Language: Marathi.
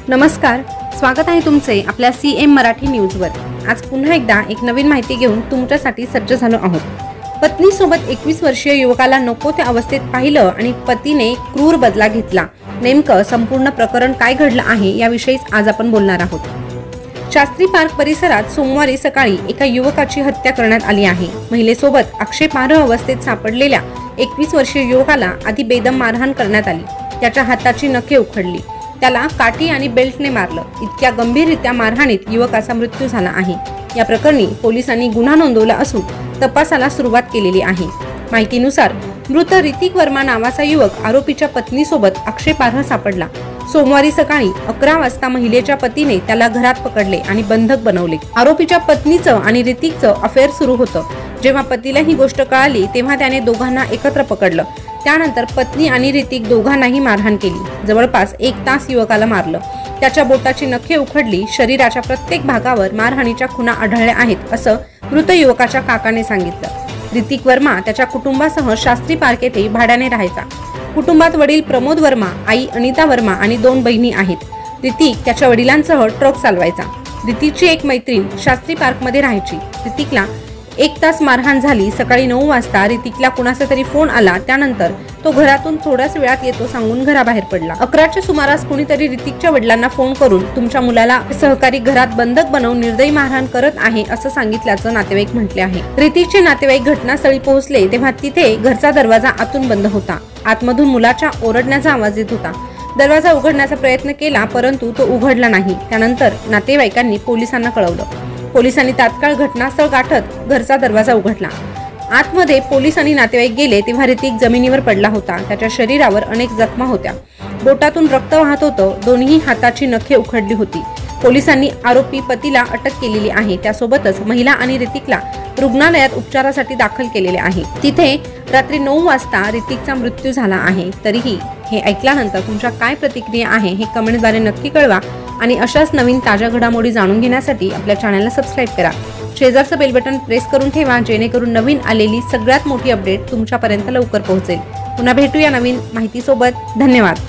नमस्कार, स्वागत आहे तुमचे आपल्या CM मराठी न्यूजवर। आज पुन्हा एकदा एक नवीन माहिती घेऊन तुमच्यासाठी सज्ज झालो आहोत। पत्नीसोबत 21 वर्षीय युवकाला नको त्या अवस्थेत पाहिलं आणि पतीने क्रूर बदला घेतला। नेमकं संपूर्ण प्रकरण काय घडलं आहे याविषयीच आज आपण बोलणार आहोत। शास्त्री पार्क परिसरात सोमवारी सकाळी एका युवकाची हत्या करण्यात आली आहे। महिलेसोबत आक्षेपार्ह अवस्थेत सापडलेल्या 21 वर्षीय युवकाला आधी बेदम मारहाण करण्यात आली। त्याच्या हाताची नखे उखडली, त्याला काठी आणि बेल्टने मारलं। इतक्या गंभीररित्या मारहाणीत युवकाचा मृत्यू झाला आहे। या प्रकरणी पोलिसांनी गुन्हा नोंदवला असून तपासाला सुरुवात केलेली आहे। माहितीनुसार मृत ऋतिक वर्मा नावाचा युवक आरोपीच्या पत्नीसोबत आक्षेपार्ह सापडला। सोमवारी सकाळी 11 वाजता महिलेच्या पतीने त्याला घरात पकडले आणि बंधक बनवले। आरोपीच्या पत्नीचं आणि ऋतिकचं अफेअर सुरू होतं। जेव्हा पतीला ही गोष्ट कळाली तेव्हा त्याने दोघांना एकत्र पकडलं। त्यानंतर पत्नी आणि ऋतिक दोघांनाही मारहाण केली। जवळपास 1 तास युवकाला मारलं। त्याच्या बोटाची नखे उखडली। शरीराच्या प्रत्येक भागावर मारहाणीच्या खुणा आढळल्या आहेत असं मृत युवकाच्या काकाने सांगितलं। ऋतिक वर्मा त्याच्या कुटुंबासह शास्त्री पार्क येथे भाड्याने राहायचा। कुटुंबात वडील प्रमोद वर्मा, आई अनिता वर्मा आणि 2 बहिणी आहेत। ऋतिक त्याच्या वडिलांसह ट्रक चालवायचा। ऋतिकची एक मैत्रीण शास्त्री पार्क मध्ये राहायची। ऋतिकला 1 तास मारहाण झाली। सकाळी 9 वाजता ऋतिकला कुणाचा तरी फोन आला। त्यानंतर तो घरातून थोड्याच वेळात येतो सांगून घराबाहेर पडला। 11च्या सुमारास कुणीतरी ऋतिकच्या वडिलांना फोन करून तुमच्या मुलाला सहकारी घरात बंधक बनवून निर्दयी मारहाण करत आहे असं सांगितल्याचं नातेवाईक म्हटले आहे। ऋतिकचे नातेवाईक घटनास्थळी पोहोचले तेव्हा तिथे घरचा दरवाजा आतून बंद होता। आतमधून मुलाच्या ओरडण्याचा आवाज येत होता। दरवाजा उघडण्याचा प्रयत्न केला परंतु तो उघडला नाही। त्यानंतर नातेवाईकांनी पोलिसांना कळवलं। पोलिसांनी तात्काळ घटनास्थळ गाठत घरचा दरवाजा उघडला। आतमध्ये पोलीस आणि नातेवाईक गेले तेव्हा ऋतिक जमिनीवर पडला होता। त्याच्या शरीरावर अनेक जखमा होत्या। बोटातून रक्त वाहत होतं। दोन्ही हाताची नखे उखडली होती। पोलिसांनी आरोपी पतीला अटक केलेली आहे। त्यासोबतच महिला आणि ऋतिकला रुग्णालयात उपचारासाठी दाखल केलेले आहे। तिथे रात्री 9 वाजता ऋतिकचा मृत्यू झाला आहे। तरीही हे ऐकल्यानंतर तुमच्या काय प्रतिक्रिया आहे हे कमेंटद्वारे नक्की कळवा आणि अशाच नवीन ताज्या घडामोडी जाणून घेण्यासाठी आपल्या चॅनलला सबस्क्राइब करा। शेजारचं बेल बटन प्रेस करून ठेवा जेणेकरून नवीन आलेली सगळ्यात मोठी अपडेट तुमच्यापर्यंत लवकर पोहोचेल। पुन्हा भेटूया नवीन माहितीसोबत। धन्यवाद।